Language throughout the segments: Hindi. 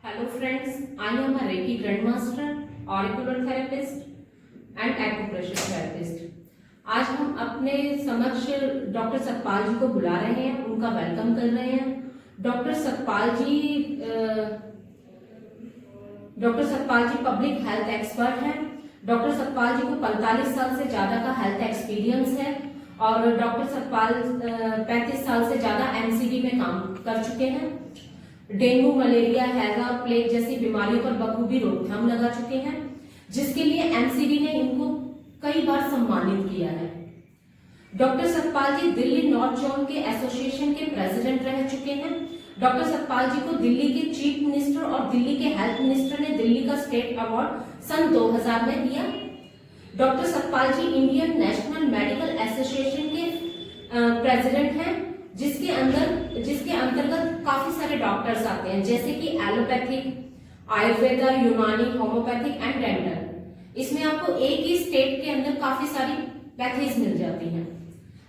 Hello friends, I am a Reiki Grandmaster, Auricular Therapist and Acupressure Therapist. आज हम अपने समक्ष डॉक्टर सतपाल जी को बुला रहे हैं, उनका वेलकम कर रहे हैं। डॉक्टर सतपाल जी पब्लिक हेल्थ एक्सपर्ट हैं। डॉक्टर सतपाल जी को 45 साल से ज्यादा का हेल्थ एक्सपीरियंस है और डॉक्टर सतपाल 35 साल से ज्यादा एमसीडी में काम कर चुके हैं। डेंगू, मलेरिया, हैजा, प्लेग जैसी बीमारियों पर बखूबी रोकथाम लगा चुके हैं, जिसके लिए एमसीडी ने इनको कई बार सम्मानित किया है। डॉक्टर सतपाल जी दिल्ली नॉर्थ जोन के एसोसिएशन के प्रेसिडेंट रह चुके हैं। डॉक्टर सतपाल जी को दिल्ली के चीफ मिनिस्टर और दिल्ली के हेल्थ मिनिस्टर ने दिल्ली का स्टेट अवार्ड सन 2000 में दिया। डॉक्टर सतपाल जी इंडियन नेशनल मेडिकल एसोसिएशन के प्रेसिडेंट हैं, जिसके अंतर्गत काफी सारे डॉक्टर्स आते हैं, जैसे कि एलोपैथिक, आयुर्वेदा, यूनानी, होम्योपैथिक एंड डेंटल। इसमें आपको एक ही स्टेट के अंदर काफी सारी पैथीज मिल जाती हैं।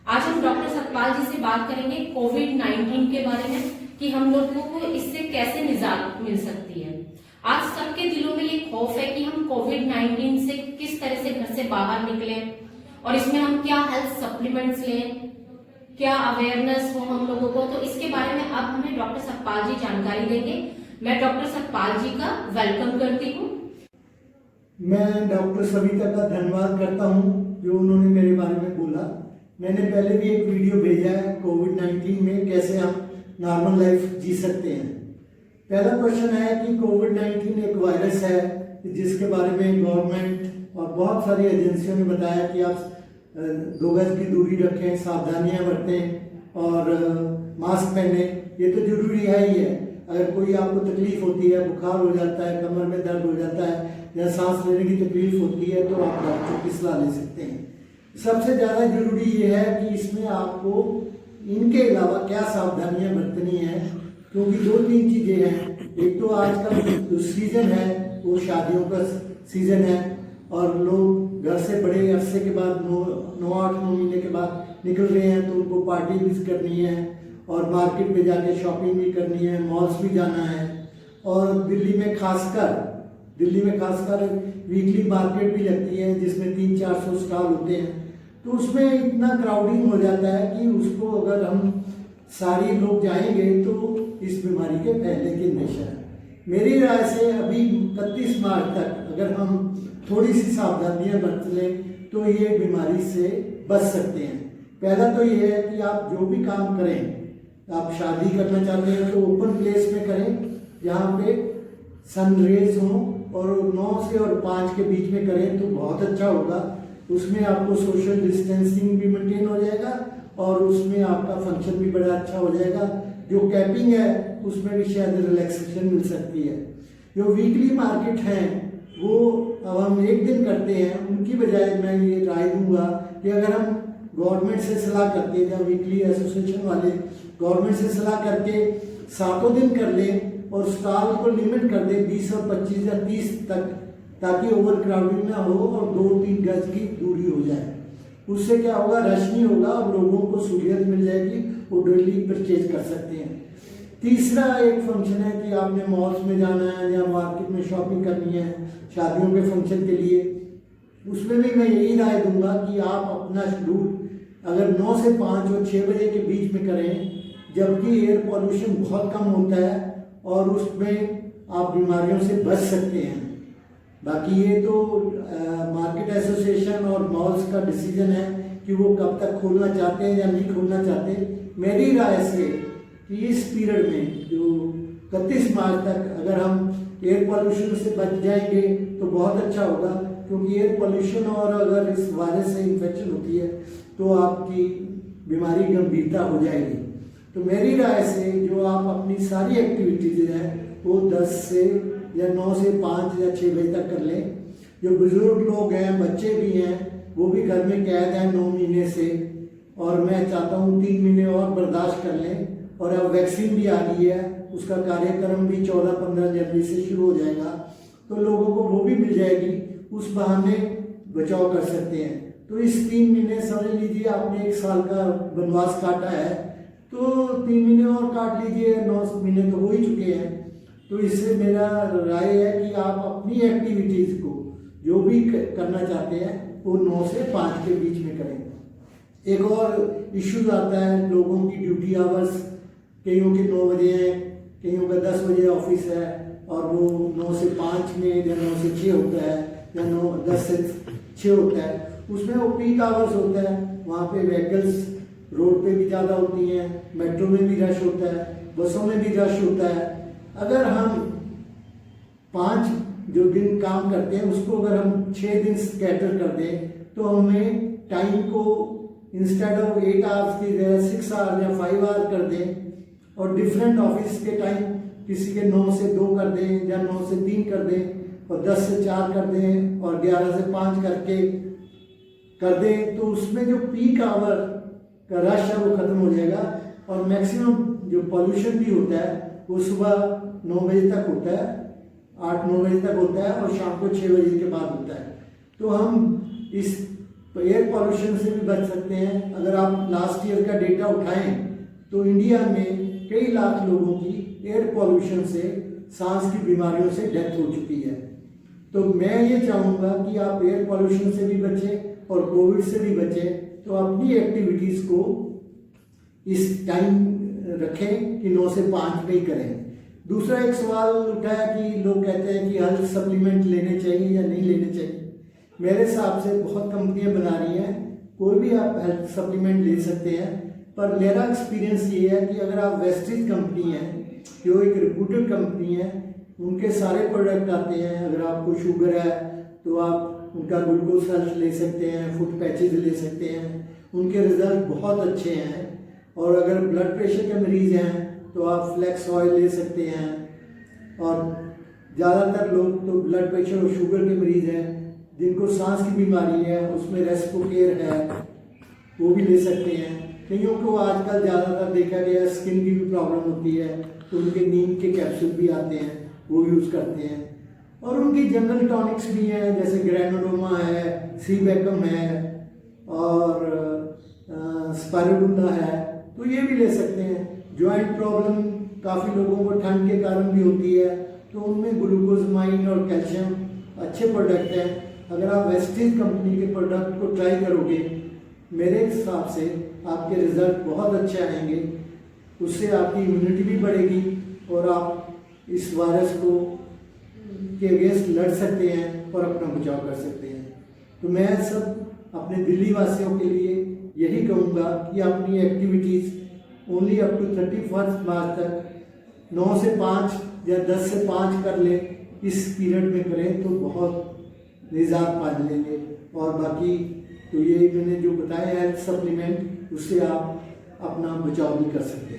आज हम डॉक्टर सतपाल जी से बात करेंगे कोविड-19 के बारे में कि हम लोगों को इससे कैसे निजात मिल सकती है। आज सबके दिलों में ये खौफ है कि हम कोविड-19 से किस तरह से घर से बाहर निकलें और इसमें हम क्या हेल्थ सप्लीमेंट्स लें, क्या अवेयरनेस हो हम लोगों को। तो इसके बारे में अब हमें डॉक्टर सतपाल जी जानकारी देंगे। मैं डॉक्टर सतपाल जी का वेलकम करती हूँ। मैं डॉक्टर सविता का धन्यवाद करता हूँ जो उन्होंने मेरे बारे में बोला। मैंने पहले भी एक वीडियो भेजा है कोविड-19 में कैसे हम नॉर्मल लाइफ जी सकते हैं। पहला क्वेश्चन है कि कोविड-19 एक वायरस है जिसके बारे में गवर्नमेंट और बहुत सारी एजेंसियों ने बताया कि आप 2 गज की दूरी रखें, सावधानियां बरतें और मास्क पहने। ये तो जरूरी है ही है। अगर कोई आपको तकलीफ होती है, बुखार हो जाता है, कमर में दर्द हो जाता है या सांस लेने की तकलीफ होती है तो आप डॉक्टर की सलाह ले सकते हैं। सबसे ज़्यादा जरूरी ये है कि इसमें आपको इनके अलावा क्या सावधानियां बरतनी है, क्योंकि 2-3 चीज़ें हैं। एक तो आज का जो सीज़न है वो शादियों का सीज़न है और लोग घर से बड़े अरसे के बाद 9-8 महीने के बाद निकल रहे हैं, तो उनको पार्टी भी करनी है और मार्केट में जाके शॉपिंग भी करनी है, मॉल्स भी जाना है। और दिल्ली में खासकर वीकली मार्केट भी लगती है जिसमें 300-400 स्टॉल होते हैं। तो उसमें इतना क्राउडिंग हो जाता है कि उसको अगर हम सारी लोग जाएंगे तो इस बीमारी के फैलने की निशा है। मेरी राय से अभी 31 मार्च तक अगर हम थोड़ी सी सावधानियां बरत लें तो ये बीमारी से बच सकते हैं। पहला तो ये है कि आप जो भी काम करें, आप शादी करना चाहते हैं तो ओपन प्लेस में करें जहाँ पे सन रेज हों और 9 से और 5 के बीच में करें तो बहुत अच्छा होगा। उसमें आपको सोशल डिस्टेंसिंग भी मेंटेन हो जाएगा और उसमें आपका फंक्शन भी बड़ा अच्छा हो जाएगा। जो कैपिंग है उसमें भी शायद रिलैक्सेशन मिल सकती है। जो वीकली मार्केट है वो अब हम एक दिन करते हैं, उनकी बजाय मैं ये राय दूंगा कि अगर हम गवर्नमेंट से सलाह करके या वीकली एसोसिएशन वाले गवर्नमेंट से सलाह करके 7 दिन कर लें और स्टॉल को लिमिट कर दें 20 और 25 या 30 तक, ताकि ओवर क्राउडिंग ना हो और 2-3 गज की दूरी हो जाए। उससे क्या होगा, रश नहीं होगा और लोगों को सहूलियत मिल जाएगी, वो डेली परचेज कर सकते हैं। तीसरा एक फंक्शन है कि आपने मॉल्स में जाना है या मार्केट में शॉपिंग करनी है शादियों के फंक्शन के लिए, उसमें भी मैं यही राय दूंगा कि आप अपना शेड्यूल अगर 9 से 5 और 6 बजे के बीच में करें, जबकि एयर पॉल्यूशन बहुत कम होता है और उसमें आप बीमारियों से बच सकते हैं। बाकी ये तो मार्केट एसोसिएशन और मॉल्स का डिसीजन है कि वो कब तक खोलना चाहते हैं या नहीं खोलना चाहते। मेरी राय से कि इस पीरियड में जो 31 मार्च तक अगर हम एयर पॉल्यूशन से बच जाएंगे तो बहुत अच्छा होगा, क्योंकि एयर पॉल्यूशन और अगर इस वायरस से इन्फेक्शन होती है तो आपकी बीमारी गंभीरता हो जाएगी। तो मेरी राय से जो आप अपनी सारी एक्टिविटीज हैं वो 10 से या 9 से 5 या 6 बजे तक कर लें। जो बुजुर्ग लोग हैं, बच्चे भी हैं, वो भी घर में कैद हैं 9 महीने से, और मैं चाहता हूँ 3 महीने और बर्दाश्त कर लें। और अब वैक्सीन भी आ गई है, उसका कार्यक्रम भी 14-15 जनवरी से शुरू हो जाएगा, तो लोगों को वो भी मिल जाएगी, उस बहाने बचाव कर सकते हैं। तो इस 3 महीने समझ लीजिए आपने 1 साल का वनवास काटा है, तो 3 महीने और काट लीजिए, 9 महीने तो हो ही चुके हैं। तो इससे मेरा राय है कि आप अपनी एक्टिविटीज़ को जो भी करना चाहते हैं वो 9 से 5 के बीच में करें। एक और इश्यूज आता है लोगों की ड्यूटी आवर्स, कईयों के 9 बजे हैं, कईयों का 10 बजे ऑफिस है और वो 9 से 5 में या 9 से 6 होता है या 10 से 6 होता है, उसमें वो पीक आवर्स होता है। वहाँ पे व्हीकल्स रोड पे भी ज़्यादा होती हैं, मेट्रो में भी रश होता है, बसों में भी रश होता है। अगर हम 5 जो दिन काम करते हैं उसको अगर हम 6 दिन स्कैटर कर दें तो हमें टाइम को इंस्टेड ऑफ 8 आवर्स की जगह 6 आवर या 5 आवर कर दें और डिफरेंट ऑफिस के टाइम किसी के 9 से 2 कर दें या 9 से 3 कर दें और 10 से 4 कर दें और 11 से 5 करके कर दें, तो उसमें जो पीक आवर का रश है वो खत्म हो जाएगा और मैक्सिमम जो पॉल्यूशन भी होता है वो सुबह 9 बजे तक होता है, 8-9 बजे तक होता है और शाम को 6 बजे के बाद होता है। तो हम इस एयर पॉल्यूशन से भी बच सकते हैं। अगर आप लास्ट ईयर का डेटा उठाएं तो इंडिया में कई लाख लोगों की एयर पॉल्यूशन से, सांस की बीमारियों से डेथ हो चुकी है। तो मैं ये चाहूँगा कि आप एयर पॉल्यूशन से भी बचें और कोविड से भी बचें, तो अपनी एक्टिविटीज़ को इस टाइम रखें कि 9 से 5 में ही करें। दूसरा एक सवाल उठा है कि लोग कहते हैं कि हेल्थ सप्लीमेंट लेने चाहिए या नहीं लेने चाहिए। मेरे हिसाब से बहुत कंपनियां बना रही हैं, कोई भी आप हेल्थ सप्लीमेंट ले सकते हैं, पर मेरा एक्सपीरियंस ये है कि अगर आप वेस्टेज कंपनी है, जो एक रिप्यूटेड कंपनी है, उनके सारे प्रोडक्ट आते हैं। अगर आपको शुगर है तो आप उनका ग्लूकोज हेल्थ ले सकते हैं, फुट पैचेज ले सकते हैं, उनके रिजल्ट बहुत अच्छे हैं। और अगर ब्लड प्रेशर के मरीज़ हैं तो आप फ्लैक्स ऑयल ले सकते हैं। और ज़्यादातर लोग तो ब्लड प्रेशर और शुगर के मरीज़ हैं, जिनको सांस की बीमारी है, उसमें रेस्पिरेटर है, वो भी ले सकते हैं। कईयों को आजकल ज़्यादातर देखा गया स्किन की भी प्रॉब्लम होती है, तो उनके नींद के कैप्सूल भी आते हैं, वो यूज़ करते हैं। और उनकी जनरल टॉनिक्स भी हैं, जैसे ग्रैनुलोमा है, सीबेकम है और स्पाइरुलिना है, तो ये भी ले सकते हैं। जॉइंट प्रॉब्लम काफ़ी लोगों को ठंड के कारण भी होती है, तो उनमें ग्लूकोजमाइन और कैल्शियम अच्छे प्रोडक्ट हैं। अगर आप वेस्टेज कंपनी के प्रोडक्ट को ट्राई करोगे, मेरे हिसाब से आपके रिजल्ट बहुत अच्छे आएंगे। उससे आपकी इम्यूनिटी भी बढ़ेगी और आप इस वायरस को के अगेंस्ट लड़ सकते हैं और अपना बचाव कर सकते हैं। तो मैं सब अपने दिल्ली वासियों के लिए यही कहूँगा कि अपनी एक्टिविटीज़ ओनली अप टू 31 मार्च तक 9 से 5 या 10 से 5 कर लें। इस पीरियड में करें तो बहुत निजात पा लेंगे। और बाकी तो ये मैंने जो बताया हेल्थ सप्लीमेंट, उससे आप अपना बचाव भी कर सकते हैं।